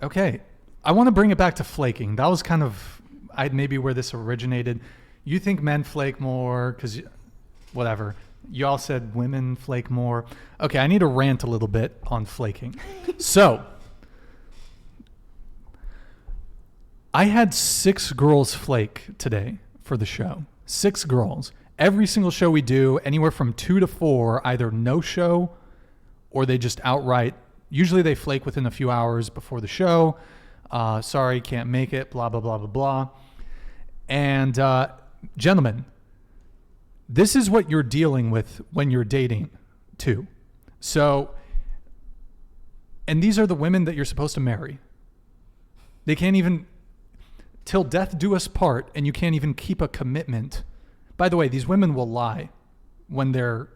Okay. I want to bring it back to flaking. That was kind of maybe where this originated. You think men flake more because whatever. You all said women flake more. Okay, I need to rant a little bit on flaking. So, I had 6 girls flake today for the show. 6 girls. Every single show we do, anywhere from 2 to 4, either no show or they just outright. Usually they flake within a few hours before the show. Sorry, can't make it, blah, blah, blah, blah, blah. And gentlemen, this is what you're dealing with when you're dating too. So, and these are the women that you're supposed to marry. They can't even, till death do us part, and you can't even keep a commitment. By the way, these women will lie when they're,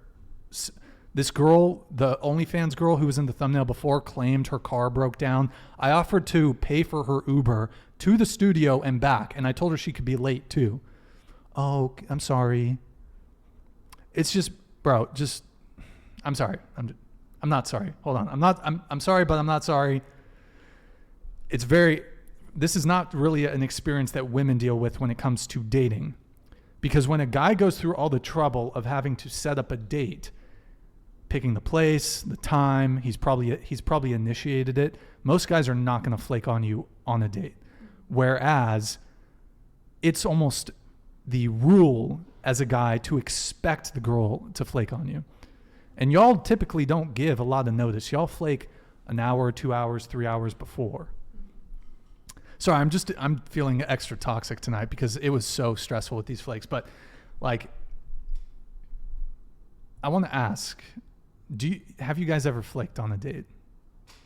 this girl, the OnlyFans girl who was in the thumbnail before, claimed her car broke down. I offered to pay for her Uber to the studio and back, and I told her she could be late too. Oh, I'm sorry. It's just, bro, just, I'm sorry. I'm not sorry. Hold on. I'm sorry, but I'm not sorry. This is not really an experience that women deal with when it comes to dating. Because when a guy goes through all the trouble of having to set up a date, picking the place, the time, he's probably initiated it. Most guys are not going to flake on you on a date. Whereas it's almost the rule as a guy to expect the girl to flake on you. And y'all typically don't give a lot of notice. Y'all flake an hour, 2 hours, 3 hours before. Sorry, I'm feeling extra toxic tonight because it was so stressful with these flakes. But like, I want to ask, have you guys ever flaked on a date?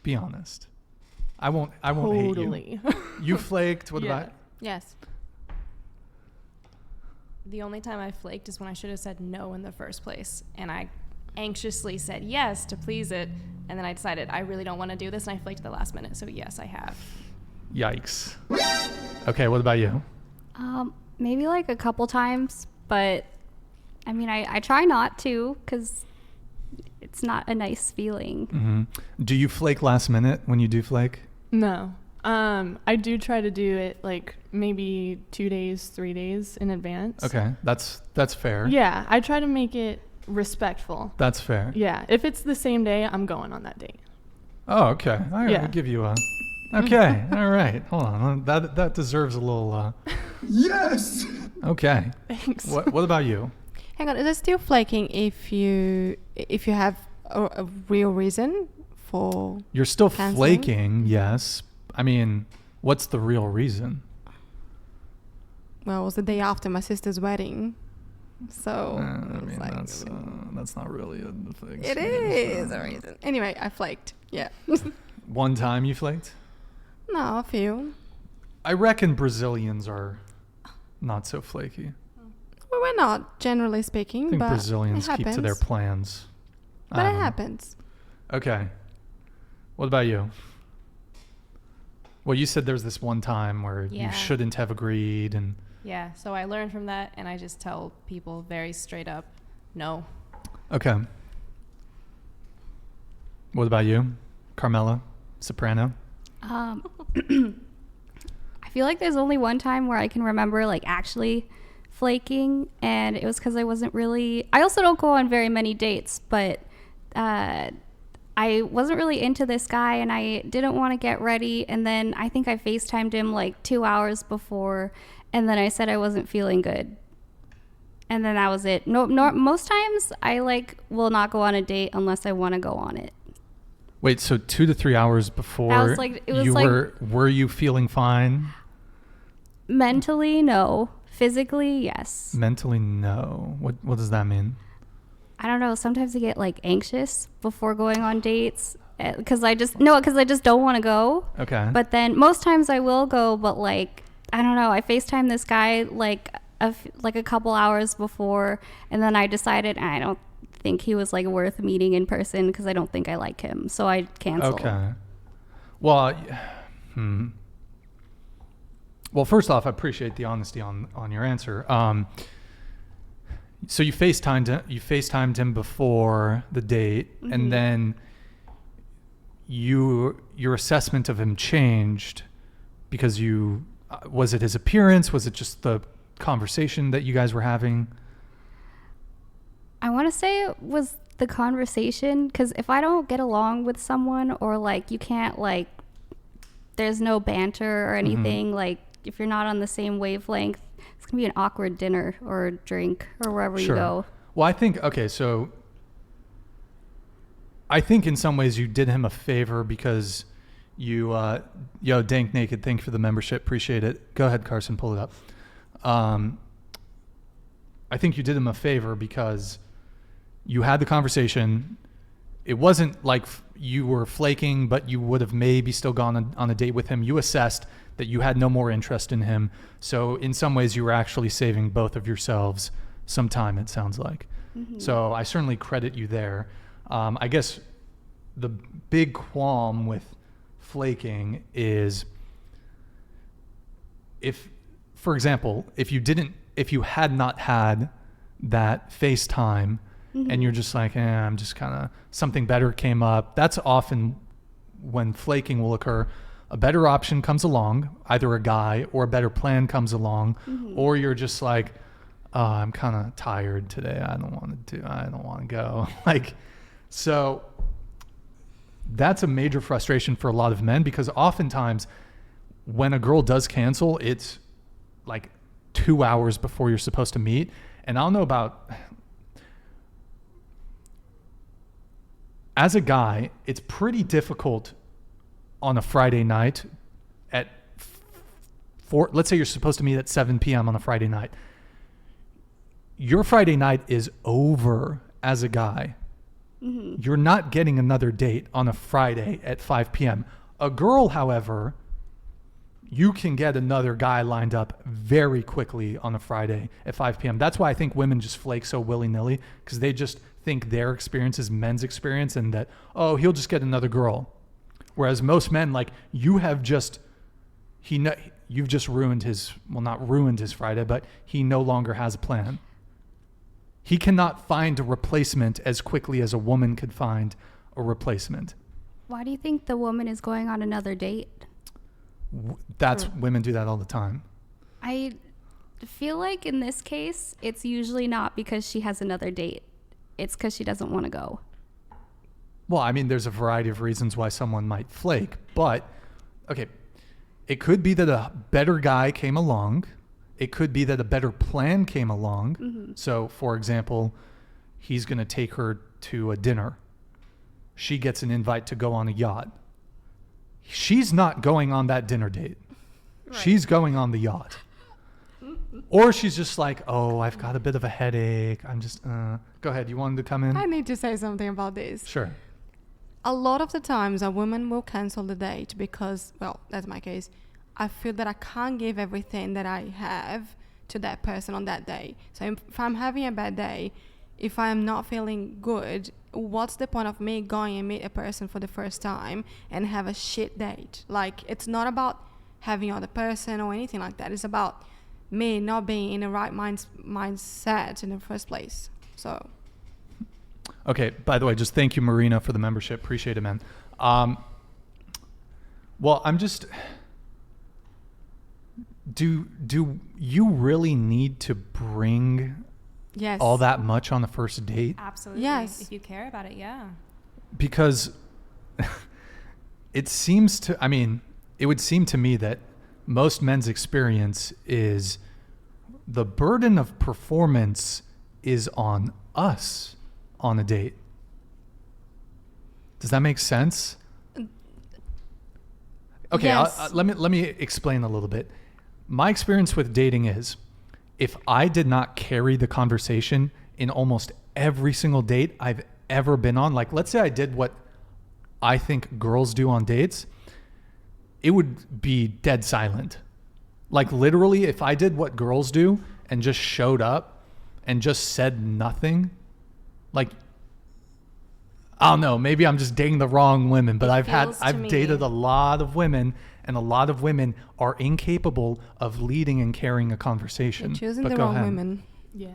Be honest. I won't hate you. You flaked. What about? Yes. The only time I flaked is when I should have said no in the first place. And I anxiously said yes to please it. And then I decided I really don't want to do this. And I flaked at the last minute. So yes, I have. Yikes. Okay, what about you? Maybe like a couple times. But I mean, I try not to because it's not a nice feeling. Mm-hmm. Do you flake last minute when you do flake? No. I do try to do it like maybe 2 days, 3 days in advance. Okay, that's fair. Yeah, I try to make it respectful. That's fair. Yeah, if it's the same day, I'm going on that date. Oh, okay. All right, I'll give you a... Okay, all right. Hold on. That deserves a little... Yes! Okay. Thanks. What about you? Hang on, is it still flaking if you have a real reason for... You're still canceling? flaking, yes. I mean, what's the real reason? Well, it was the day after my sister's wedding. So... I mean, like, that's not really a thing. It is a reason. Anyway, I flaked. Yeah. One time you flaked? No, a few. I reckon Brazilians are not so flaky. Well, we're not, generally speaking. I think but Brazilians it keep to their plans. But it happens. Okay. What about you? Well, you said there's this one time where you shouldn't have agreed and... Yeah, so I learned from that, and I just tell people very straight up, no. Okay. What about you? Carmela? Soprano? I feel like there's only one time where I can remember like actually flaking, and it was because I wasn't really... I also don't go on very many dates, but I wasn't really into this guy, and I didn't want to get ready, and then I think I FaceTimed him like 2 hours before, and then I said I wasn't feeling good. And then that was it. Most times I will not go on a date unless I want to go on it. Wait, so 2 to 3 hours before were you feeling fine? Mentally, no. Physically, yes. Mentally, no. What does that mean? I don't know. Sometimes I get anxious before going on dates because I just don't want to go. Okay. But then most times I will go, but I don't know. I FaceTime this guy a couple hours before, and then I decided I don't think he was worth meeting in person because I don't think I like him, so I canceled. Okay. Well, well, first off, I appreciate the honesty on your answer. So you FaceTimed him before the date, and then your assessment of him changed because was it his appearance? Was it just the conversation that you guys were having? I want to say it was the conversation, because if I don't get along with someone, or like you can't, like, there's no banter or anything, like if you're not on the same wavelength, it's gonna be an awkward dinner or drink or wherever you go. Well, I think I think in some ways you did him a favor because you Dank Naked, thank you for the membership, appreciate it. Go ahead, Carson, pull it up. I think you did him a favor because you had the conversation. It wasn't like you were flaking, but you would have maybe still gone on a date with him. You assessed that you had no more interest in him. So in some ways you were actually saving both of yourselves some time, it sounds like. Mm-hmm. So I certainly credit you there. I guess the big qualm with flaking is for example, if you had not had that FaceTime, and you're just like, I'm just kind of, something better came up. That's often when flaking will occur. A better option comes along, either a guy or a better plan comes along, or you're just like, I'm kind of tired today. I don't want to go. Like, so that's a major frustration for a lot of men, because oftentimes when a girl does cancel, it's like 2 hours before you're supposed to meet. And I don't know about, as a guy, it's pretty difficult on a Friday night at 4, let's say you're supposed to meet at 7 p.m. on a Friday night. Your Friday night is over as a guy. You're not getting another date on a Friday at 5 p.m. A girl, however, you can get another guy lined up very quickly on a Friday at 5 p.m. That's why I think women just flake so willy-nilly, because they just think their experience is men's experience, and that, oh, he'll just get another girl. Whereas most men, like, you've just ruined his, well, not ruined his Friday, but he no longer has a plan. He cannot find a replacement as quickly as a woman could find a replacement. Why do you think the woman is going on another date? Women do that all the time. I feel like in this case, it's usually not because she has another date. It's because she doesn't want to go. Well, I mean, there's a variety of reasons why someone might flake, but okay, it could be that a better guy came along. It could be that a better plan came along. So, for example, he's going to take her to a dinner. She gets an invite to go on a yacht. She's not going on that dinner date. Right. She's going on the yacht. Or she's just like, oh, I've got a bit of a headache. I'm just, go ahead. You wanted to come in? I need to say something about this. Sure. A lot of the times a woman will cancel the date because, well, that's my case. I feel that I can't give everything that I have to that person on that day. So if I'm having a bad day, if I'm not feeling good, what's the point of me going and meet a person for the first time and have a shit date? Like, it's not about having other person or anything like that. It's about me not being in the right mindset in the first place. So. Okay. By the way, just thank you, Marina, for the membership. Appreciate it, man. Well, I'm just. Do you really need to bring all that much on the first date? Absolutely. Yes. If you care about it, yeah. Because it would seem to me that most men's experience is the burden of performance is on us on a date. Does that make sense? Okay, yes. let me explain a little bit. My experience with dating is, if I did not carry the conversation in almost every single date I've ever been on, like let's say I did what I think girls do on dates, it would be dead silent. Like literally, if I did what girls do and just showed up and just said nothing, like, I don't know, maybe I'm just dating the wrong women, but I've dated a lot of women, and a lot of women are incapable of leading and carrying a conversation. You're choosing the wrong women. Yeah.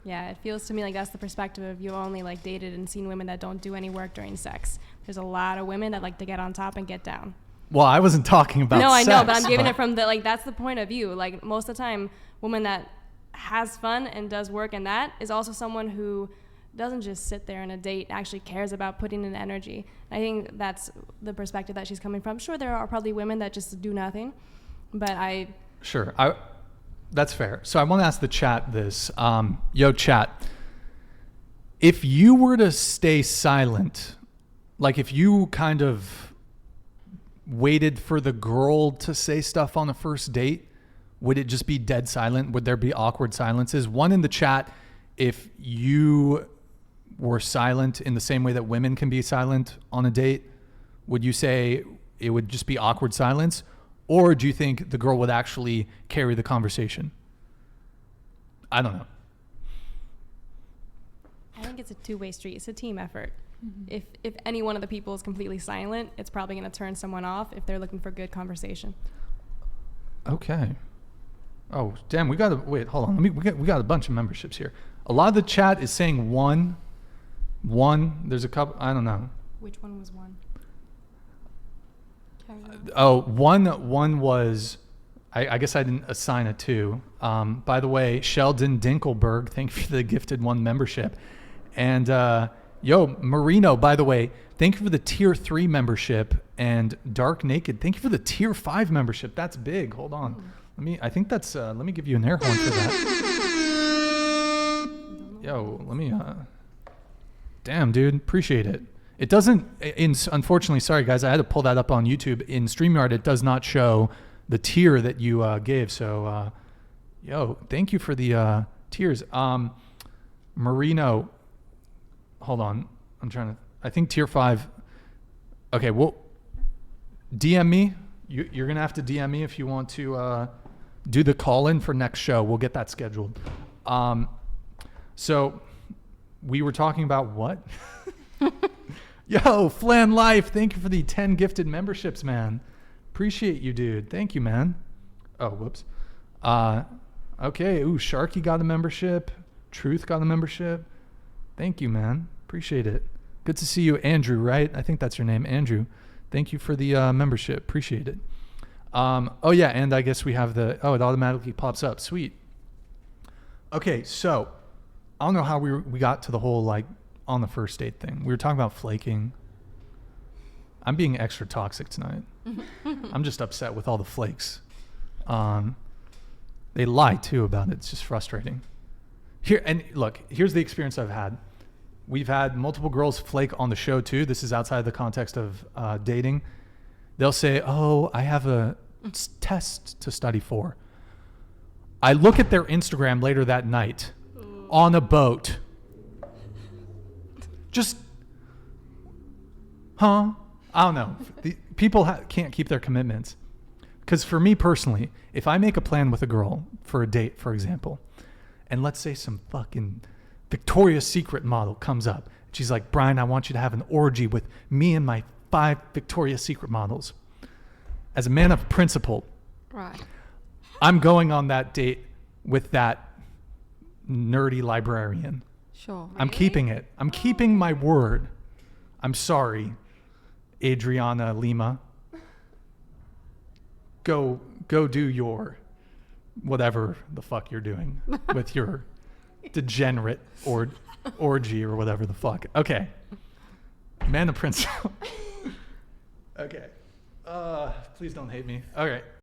Yeah, it feels to me like that's the perspective of you've only like dated and seen women that don't do any work during sex. There's a lot of women that like to get on top and get down. Well, I wasn't talking about No, I know, sex, but I'm giving it from the, like, that's the point of view. Like, most of the time, woman that has fun and does work and that is also someone who doesn't just sit there in a date, actually cares about putting in energy. I think that's the perspective that she's coming from. Sure, there are probably women that just do nothing, but Sure, that's fair. So I want to ask the chat this. Yo, chat, if you were to stay silent, like if you kind of waited for the girl to say stuff on a first date, would it just be dead silent? Would there be awkward silences? One in the chat, if you were silent in the same way that women can be silent on a date, would you say it would just be awkward silence? Or do you think the girl would actually carry the conversation? I don't know. I think it's a two-way street. It's a team effort. Mm-hmm. If any one of the people is completely silent, it's probably going to turn someone off if they're looking for good conversation. Okay. Oh, damn, wait, hold on. We got a bunch of memberships here. A lot of the chat is saying one. There's a couple, I don't know. Which one was one? One was, I guess I didn't assign a two. By the way, Sheldon Dinkelberg, thank you for the gifted 1 membership. And yo, Marino, by the way, thank you for the tier 3 membership. And Dark Naked, thank you for the tier 5 membership. That's big. Hold on. Let me give you an air horn for that. Yo, damn, dude, appreciate it. It doesn't, unfortunately, sorry guys, I had to pull that up on YouTube. In StreamYard, it does not show the tier that you gave. So, yo, thank you for the tiers. Marino, hold on. I think tier 5. Okay, well, DM me. You're going to have to DM me if you want to do the call-in for next show. We'll get that scheduled. So we were talking about what? Yo, Flan Life, thank you for the 10 gifted memberships, man. Appreciate you, dude. Thank you, man. Oh, whoops. Okay, Sharky got a membership. Truth got a membership. Thank you, man. Appreciate it. Good to see you, Andrew, right? I think that's your name, Andrew. Thank you for the membership. Appreciate it. Oh, yeah, and I guess we have it automatically pops up. Sweet. Okay, so I don't know how we got to the whole, like, on the first date thing. We were talking about flaking. I'm being extra toxic tonight. I'm just upset with all the flakes. They lie, too, about it. It's just frustrating. Here's the experience I've had. We've had multiple girls flake on the show, too. This is outside the context of dating. They'll say, oh, I have a test to study for. I look at their Instagram later that night on a boat. Just, I don't know. People can't keep their commitments. Because for me personally, if I make a plan with a girl for a date, for example, and let's say some fucking Victoria's Secret model comes up. She's like, Brian, I want you to have an orgy with me and my 5 Victoria's Secret models. As a man of principle, Right. I'm going on that date with that nerdy librarian. Sure. I'm keeping it. I'm keeping my word. I'm sorry, Adriana Lima. Go do your whatever the fuck you're doing with your degenerate orgy or whatever the fuck. Okay. Man of principle. Okay. Please don't hate me. All right.